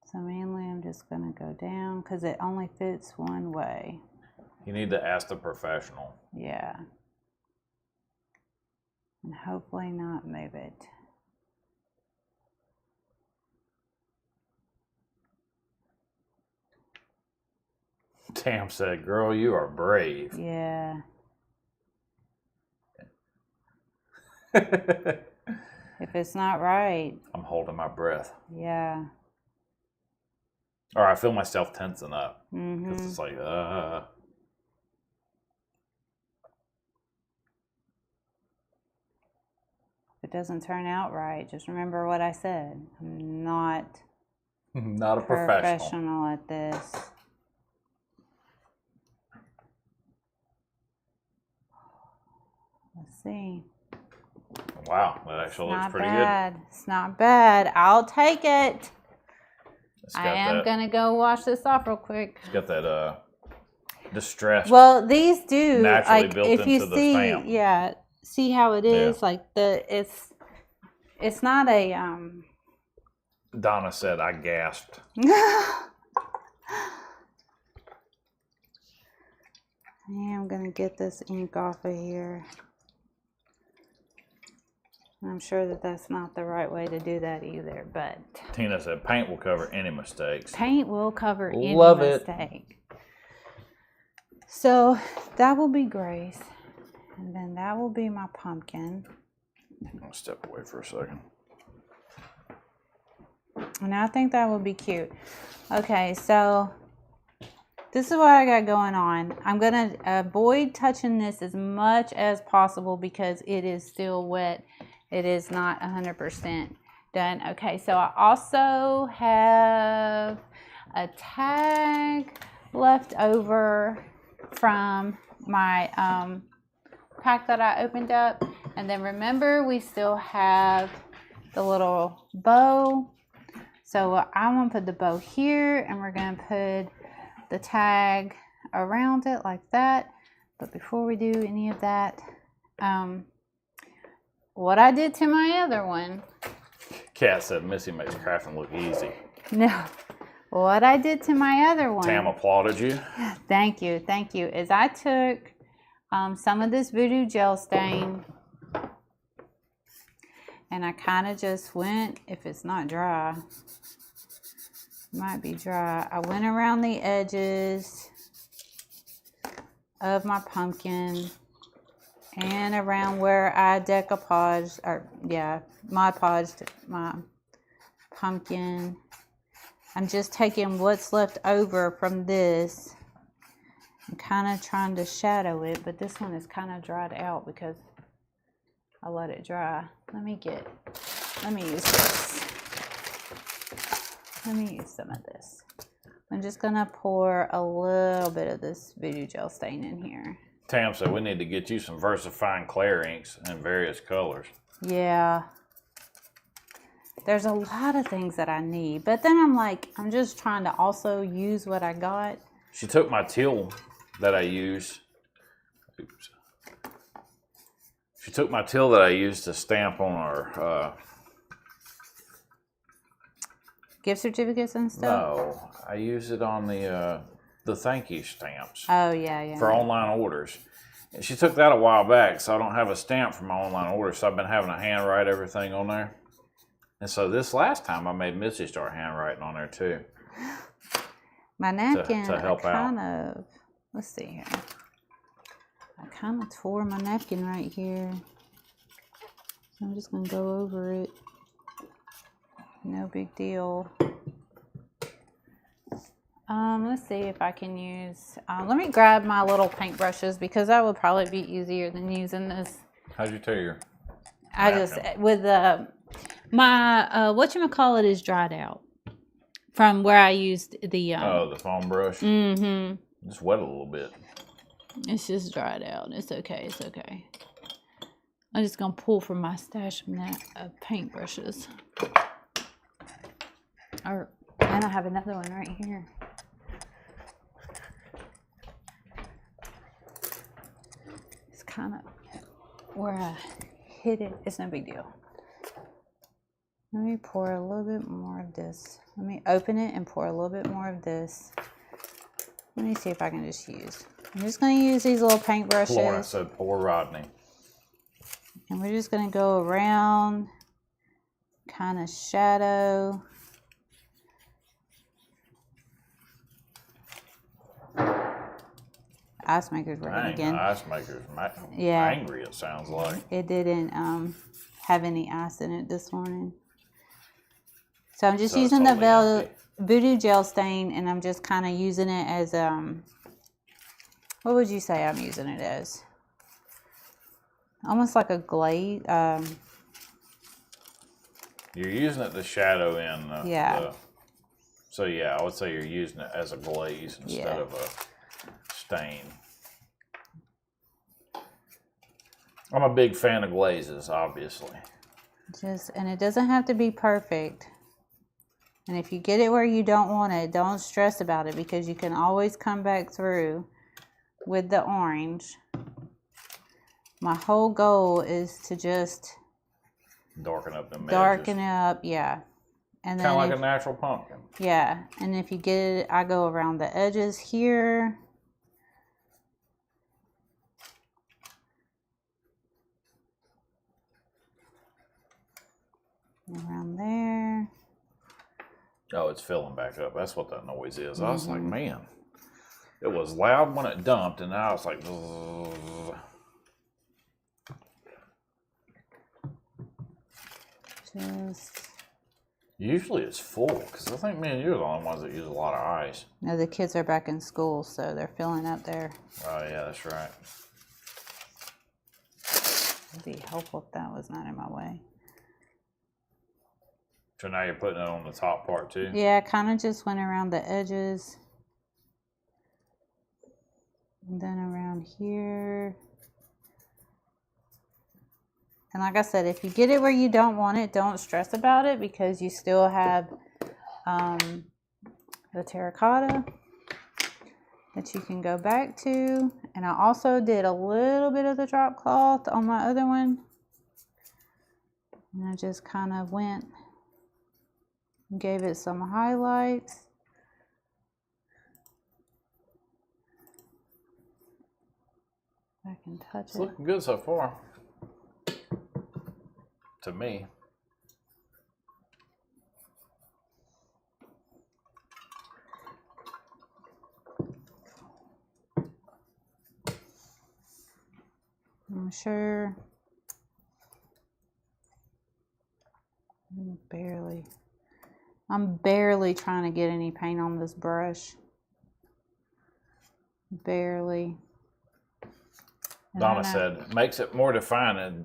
So mainly I'm just going to go down because it only fits one way. You need to ask the professional. Yeah. And hopefully not move it. Tam said, girl, you are brave. Yeah. If it's not right. I'm holding my breath. Yeah. Or I feel myself tensing up. Mm-hmm. Because it's like, If it doesn't turn out right, just remember what I said. I'm not a professional at this. Let's see. Wow, that actually looks pretty good. It's not bad. I'll take it. I am going to go wash this off real quick. It's got that distressed. Well, these do. Naturally like built if into you the see, stamp. yeah, see how it is? Yeah. Like it's not a Donna said, I gasped. I am going to get this ink off of here. I'm sure that that's not the right way to do that either, but... Tina said, paint will cover any mistakes. Paint will cover any mistake. So, that will be Grace. And then that will be my pumpkin. I'm going to step away for a second. And I think that would be cute. Okay, so... This is what I got going on. I'm going to avoid touching this as much as possible because it is still wet. It is not 100% done. Okay, so I also have a tag left over from my pack that I opened up. And then remember, we still have the little bow. So I'm going to put the bow here, and we're going to put the tag around it like that. But before we do any of that, what I did to my other one. Kat said Missy makes crafting look easy. No. What I did to my other one. Tam applauded you. Thank you. Is I took some of this voodoo gel stain and I kind of just went, if it's not dry, it might be dry. I went around the edges of my pumpkin and around where I decoupaged, Mod Podged my pumpkin. I'm just taking what's left over from this and kind of trying to shadow it, but this one is kind of dried out because I let it dry. Let me use this. Let me use some of this. I'm just gonna pour a little bit of this voodoo gel stain in here. Tam said we need to get you some VersaFine Clear inks in various colors. Yeah. There's a lot of things that I need, but then I'm just trying to also use what I got. She took my teal that I use. Oops. She took my teal that I used to stamp on our gift certificates and stuff? No, I use it on the thank you stamps. Oh, yeah. For online orders. And she took that a while back, so I don't have a stamp for my online orders, so I've been having to handwrite everything on there. And so this last time I made Missy start handwriting on there too. My napkin, to help out. Let's see here. I kind of tore my napkin right here. So I'm just going to go over it. No big deal. Let's see if I can use, let me grab my little paintbrushes because that would probably be easier than using this. How'd you tear your I napkin? just, with my, whatchamacallit is dried out from where I used the, the foam brush? Mm-hmm. Just wet a little bit. It's just dried out. It's okay. It's okay. I'm just going to pull from my stash of paintbrushes. And I have another one right here. It's kind of where I hid it. It's no big deal. Let me pour a little bit more of this. Let me open it and pour a little bit more of this. Let me see if I can just use. I'm just going to use these little paintbrushes. Lorna said, poor Rodney. And we're just going to go around, kind of shadow. Ice maker's working again. Ice maker's angry, it sounds like. It didn't have any ice in it this morning. So I'm just using the Voodoo Gel Stain, and I'm just kind of using it as, what would you say I'm using it as? Almost like a glaze. You're using it to shadow in. Yeah. So yeah, I would say you're using it as a glaze instead of a stain. I'm a big fan of glazes, obviously. And it doesn't have to be perfect. And if you get it where you don't want it, don't stress about it because you can always come back through with the orange. My whole goal is to just darken up the edges. Darken up, yeah. And then kind of like a natural pumpkin. Yeah, and if you get it, I go around the edges here. Around there. Oh, it's filling back up. That's what that noise is. I was like, man, it was loud when it dumped, and now it's like. Usually it's full because I think me and you are the only ones that use a lot of ice. No, the kids are back in school, so they're filling up there. Oh yeah, that's right. It'd be helpful if that was not in my way. So now you're putting it on the top part too? Yeah, I kind of just went around the edges. And then around here. And like I said, if you get it where you don't want it, don't stress about it because you still have the terracotta that you can go back to. And I also did a little bit of the drop cloth on my other one. And I just kind of went and gave it some highlights. I can touch it. It's looking good so far. To me. I'm sure. I'm barely trying to get any paint on this brush. Barely. Donna said, it makes it more defined and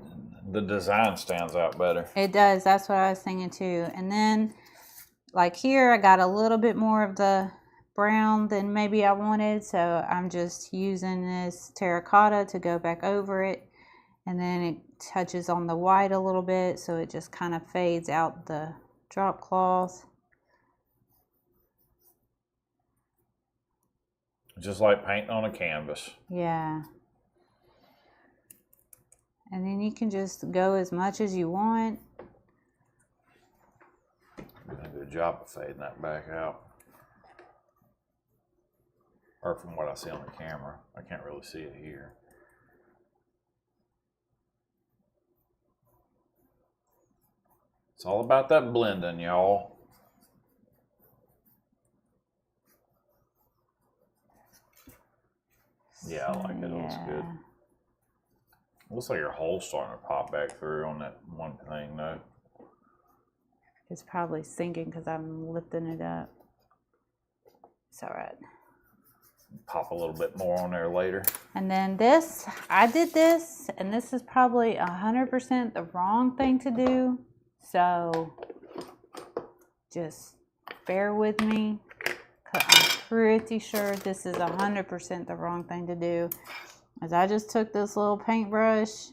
the design stands out better. It does. That's what I was thinking too. And then, like here, I got a little bit more of the brown than maybe I wanted. So I'm just using this terracotta to go back over it. And then it touches on the white a little bit. So it just kind of fades out the drop cloth. Just like painting on a canvas. Yeah. And then you can just go as much as you want. You're doing a good job of fading that back out. Or from what I see on the camera. I can't really see it here. It's all about that blending, y'all. Yeah, I like it. It looks good. Looks like your hole's starting to pop back through on that one thing, though. It's probably sinking because I'm lifting it up. It's all right. Pop a little bit more on there later. And then this, I did this, and this is probably 100% the wrong thing to do. So just bear with me, because I'm pretty sure this is 100% the wrong thing to do. As I just took this little paintbrush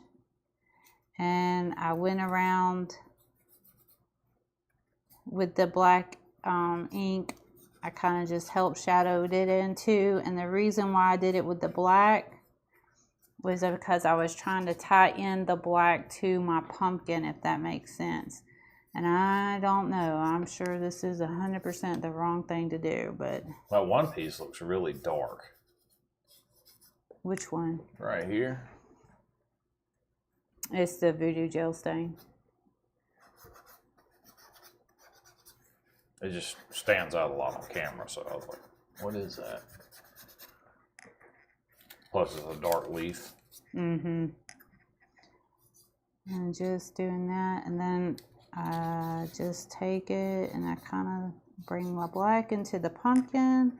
and I went around with the black ink. I kind of just helped shadowed it in too. And the reason why I did it with the black was because I was trying to tie in the black to my pumpkin, if that makes sense. And I don't know. I'm sure this is 100% the wrong thing to do, but... That one piece looks really dark. Which one? Right here. It's the voodoo gel stain. It just stands out a lot on camera, so I was like, what is that? Plus it's a dark leaf. Mm-hmm. And just doing that, and then I just take it and I kind of bring my black into the pumpkin.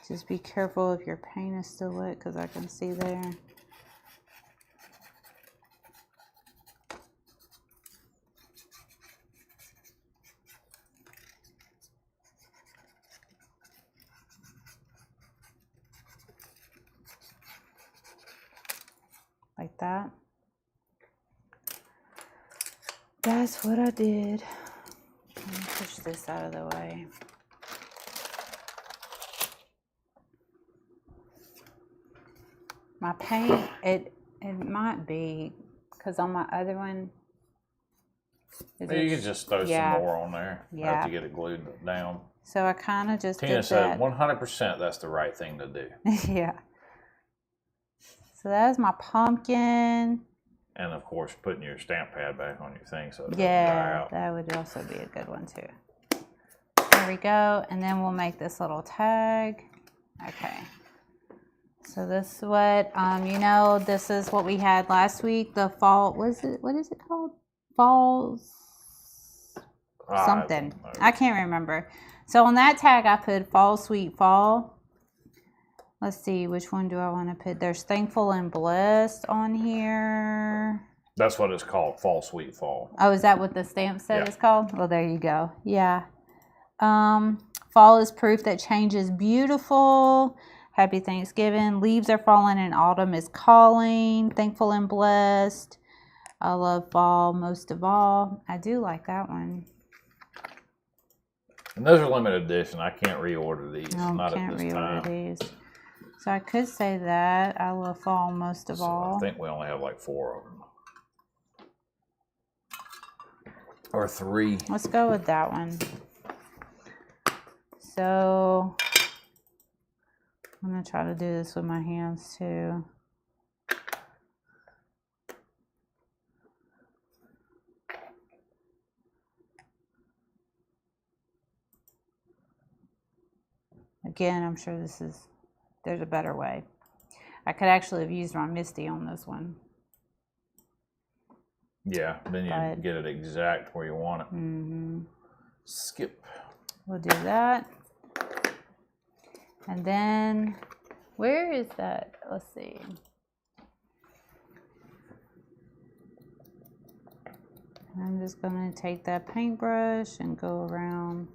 Just be careful if your paint is still wet, because I can see there. Like that. That's what I did. Let me push this out of the way. My paint, it might be, because on my other one, You can just throw some more on there after you get it glued down. So I kind of just Tina did said that. 100% that's the right thing to do. Yeah. So that's my pumpkin. And of course, putting your stamp pad back on your thing so it doesn't dry out. That would also be a good one too. There we go. And then we'll make this little tag. Okay. So this is what, this is what we had last week. The fall, what is it called? Fall something. I can't remember. So on that tag, I put Fall Sweet Fall. Let's see, which one do I want to put? There's Thankful and Blessed on here. That's what it's called, Fall Sweet Fall. Oh, is that what the stamp set is called? Well, there you go. Yeah. Fall is proof that change is beautiful. Happy Thanksgiving. Leaves are falling and autumn is calling. Thankful and Blessed. I love fall most of all. I do like that one. And those are limited edition. I can't reorder these. No, Not can't at this reorder time. these. So I could say that. I love fall most of all. I think we only have like 4 of them. Or 3. Let's go with that one. So I'm going to try to do this with my hands too. Again, I'm sure there's a better way. I could actually have used my Misty on this one. Yeah, then you get it exact where you want it. Mm-hmm. Skip. We'll do that. And then, where is that? Let's see. I'm just going to take that paintbrush and go around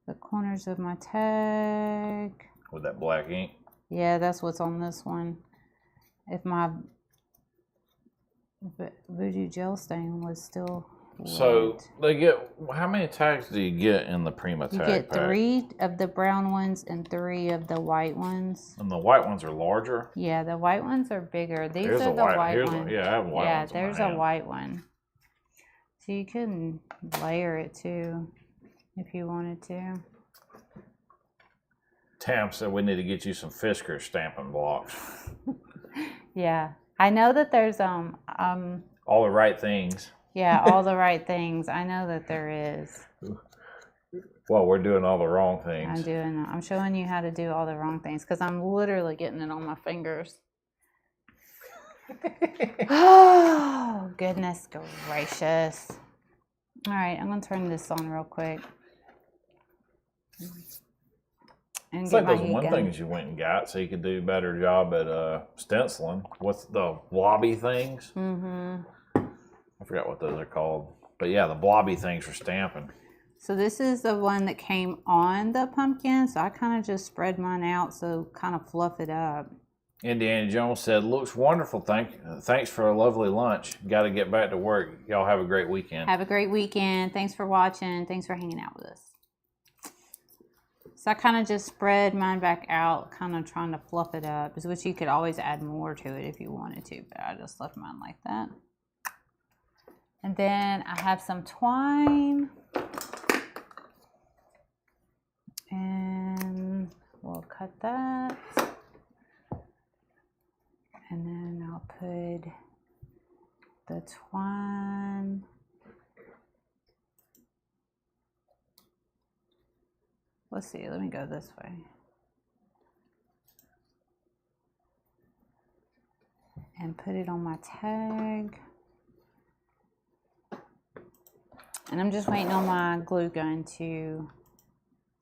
the corners of my tag. With that black ink? Yeah, that's what's on this one. If my voodoo gel stain was still So wet. they get, how many tags do you get in the Prima tag You get pack? 3 of the brown ones and 3 of the white ones. And the white ones are larger? Yeah, the white ones are bigger. These Here's are a the white ones. Yeah, I have white yeah, ones in my there's a hand. white one. So you can layer it too if you wanted to. Tam said we need to get you some Fisker stamping blocks. Yeah, I know that there's all the right things. Yeah, all the right things. I know that there is. Well, we're doing all the wrong I'm things. I'm showing you how to do all the wrong things because I'm literally getting it on my fingers. Oh, goodness gracious. All right, I'm going to turn this on real quick. And It's get like my those heat one gun. things you went and got so you could do a better job at stenciling. What's the blobby things? Mm-hmm. I forgot what those are called. But yeah, the blobby things for stamping. So this is the one that came on the pumpkin. So I kind of just spread mine out so kind of fluff it up. Indiana Jones said, "Looks wonderful. Thanks for a lovely lunch. Got to get back to work. Y'all have a great weekend." Have a great weekend. Thanks for watching. Thanks for hanging out with us. So I kind of just spread mine back out, kind of trying to fluff it up, which you could always add more to it if you wanted to, but I just left mine like that. And then I have some twine. And we'll cut that. And then I'll put the twine. Let's see, let me go this way. And put it on my tag. And I'm just waiting on my glue gun to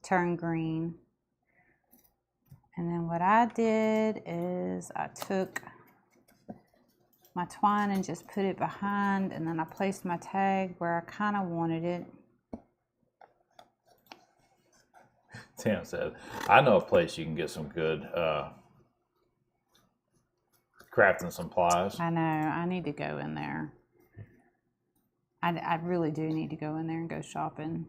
turn green. And then what I did is I took my twine and just put it behind, and then I placed my tag where I kind of wanted it. Tim said, "I know a place you can get some good crafting supplies." I know, I need to go in there. I really do need to go in there and go shopping.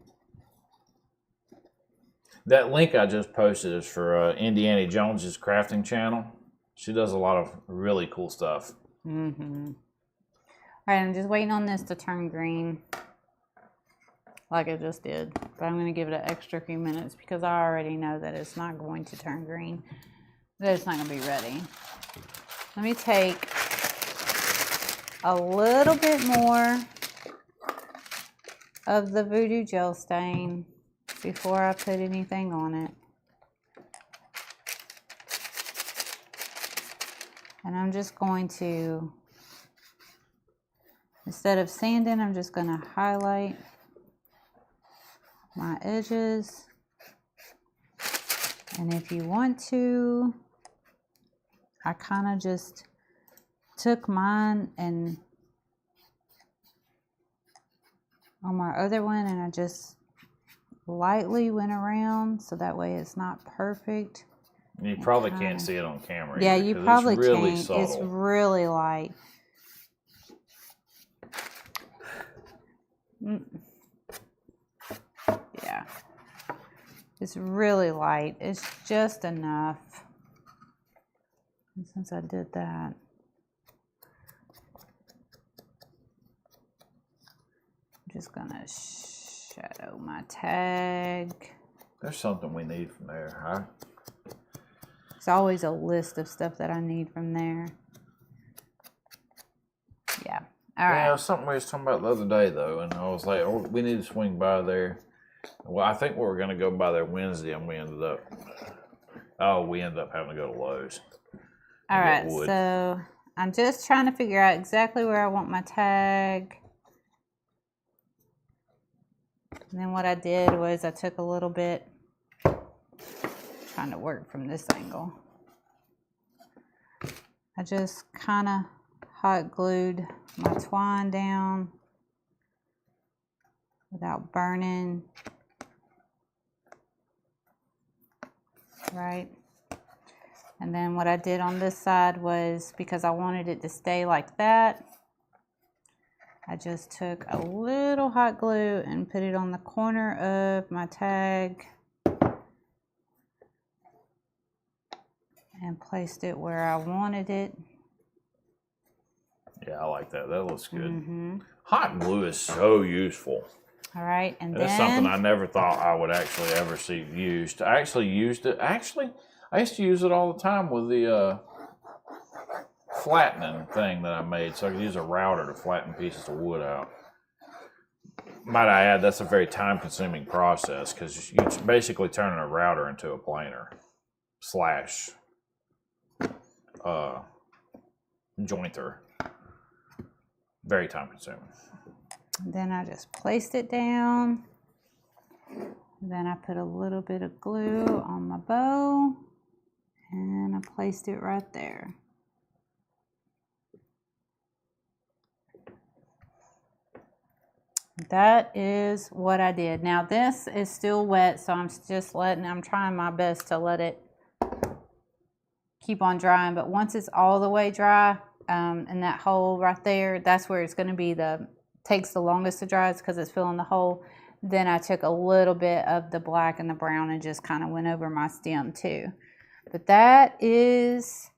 That link I just posted is for Indiana Jones's crafting channel. She does a lot of really cool stuff. Mm-hmm. All right, I'm just waiting on this to turn green like I just did. But I'm going to give it an extra few minutes because I already know that it's not going to turn green. That it's not going to be ready. Let me take a little bit more of the Voodoo Gel Stain before I put anything on it. And I'm just going to, instead of sanding, I'm just going to highlight my edges. And if you want to, I kind of just took mine and on my other one, and I just lightly went around so that way it's not perfect. You probably can't see it on camera. Yeah, either, you 'cause probably it's really can't. subtle. It's really light. Yeah. It's really light. It's just enough. And since I did that, I'm just gonna shadow my tag. There's something we need from there, huh? There's always a list of stuff that I need from there. Yeah. All right. Yeah, it was something we was talking about the other day, though, and I was like, oh, we need to swing by there. Well, I think we were going to go by there Wednesday, and we ended up having to go to Lowe's. All right, so I'm just trying to figure out exactly where I want my tag. And then what I did was I took a little bit, trying to work from this angle. I just kind of hot glued my twine down without burning. Right. And then what I did on this side was, because I wanted it to stay like that, I just took a little hot glue and put it on the corner of my tag and placed it where I wanted it. Yeah, I like that. That looks good. Mm-hmm. Hot glue is so useful. All right, and that's something I never thought I would actually ever see used. I actually used it. Actually, I used to use it all the time with the flattening thing that I made, so I could use a router to flatten pieces of wood out. Might I add, that's a very time-consuming process because you're basically turning a router into a planer slash jointer. Very time-consuming. Then I just placed it down. Then I put a little bit of glue on my bow, and I placed it right there. That is what I did. Now this is still wet, so I'm trying my best to let it keep on drying, but once it's all the way dry, and that hole right there, that's where it's going to be takes the longest to dry, because it's filling the hole. Then I took a little bit of the black and the brown and just kind of went over my stem too. But that is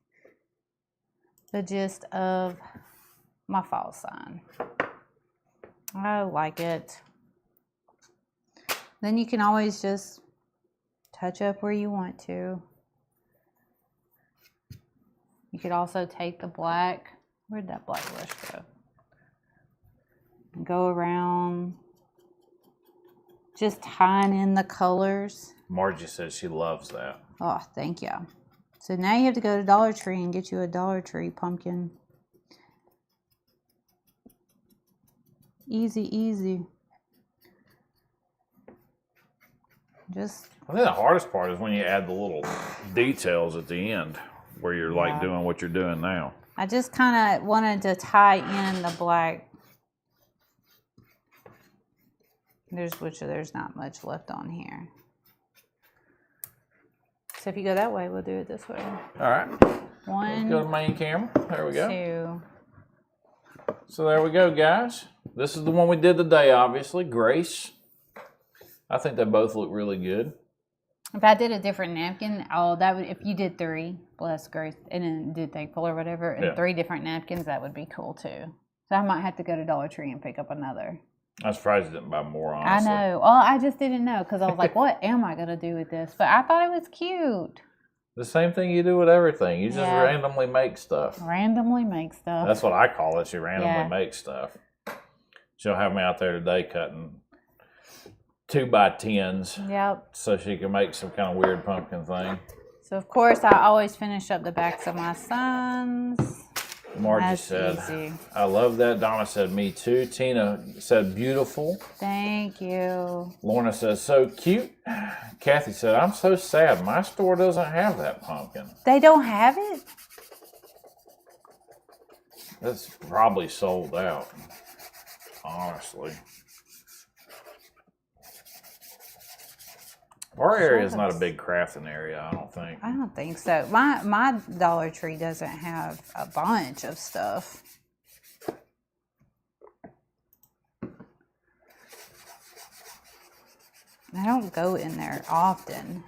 the gist of my fall sign. I like it. Then you can always just touch up where you want to. You could also take the black, where'd that black brush go? And go around, just tying in the colors. Margie says she loves that. Oh, thank you. So now you have to go to Dollar Tree and get you a Dollar Tree pumpkin. Easy, easy. Just. I think the hardest part is when you add the little details at the end where you're like doing what you're doing now. I just kind of wanted to tie in the black. There's not much left on here. So if you go that way, we'll do it this way. All right. One. Let's go to main camera. There we go. Two. So there we go, guys. This is the one we did today, obviously. Grace. I think they both look really good. If I did a different napkin, that would, if you did 3, bless Grace, and then did thankful or whatever, and 3 different napkins, that would be cool too. So I might have to go to Dollar Tree and pick up another. I'm surprised you didn't buy more, honestly. I know. Well, I just didn't know because I was like, what am I going to do with this? But I thought it was cute. The same thing you do with everything. You just randomly make stuff. Randomly make stuff. That's what I call it. She randomly makes stuff. She'll have me out there today cutting 2x10s. Yep. So she can make some kind of weird pumpkin thing. So, of course, I always finish up the backs of my signs. Margie said, easy. I love that. Donna said, me too. Tina said, beautiful. Thank you. Lorna says, so cute. Kathy said, I'm so sad. My store doesn't have that pumpkin. They don't have it? That's probably sold out, honestly. Our area is not a big crafting area, I don't think. I don't think so. My Dollar Tree doesn't have a bunch of stuff. I don't go in there often.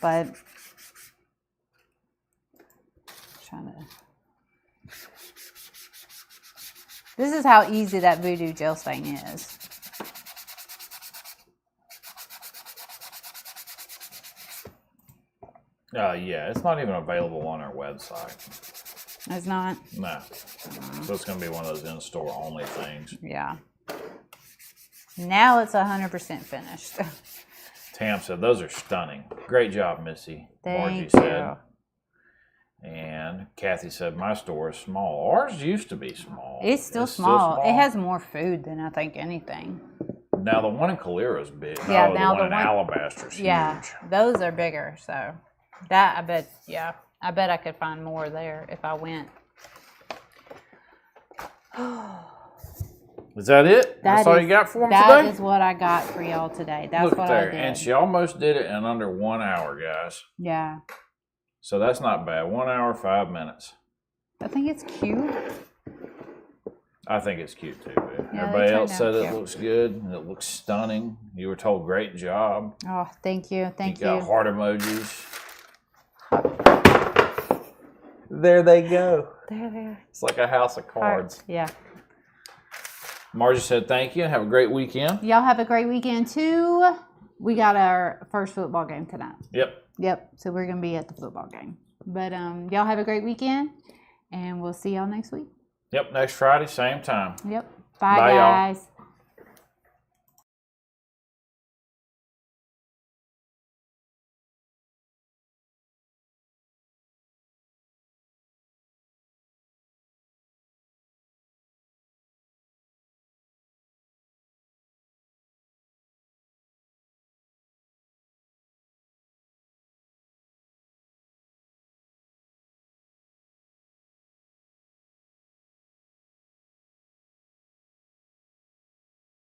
But this is how easy that voodoo gel stain is. Yeah, it's not even available on our website. It's not? No. So it's going to be one of those in-store only things. Yeah. Now it's 100% finished. Tam said, those are stunning. Great job, Missy. Thank you. Said. And Kathy said, my store is small. Ours used to be small. It's still small. It has more food than I think anything. Now the one in Calera is big. Yeah, now the one in Alabaster is huge. Those are bigger. So that I bet I could find more there if I went. Is that it? That's all you got for them today? That is what I got for y'all today. That's Look what there. I did. And she almost did it in under 1 hour, guys. Yeah. So that's not bad. 1 hour, 5 minutes. I think it's cute. I think it's cute too. Yeah, everybody else said it looks good and it looks stunning. You were told great job. Oh, thank you. Thank you. You got heart emojis. There they go. There. It's like a house of cards. Heart. Yeah. Margie said thank you and have a great weekend. Y'all have a great weekend too. We got our first football game tonight. Yep. So we're going to be at the football game. But y'all have a great weekend and we'll see y'all next week. Yep, next Friday, same time. Yep. Bye, Bye, y'all. guys.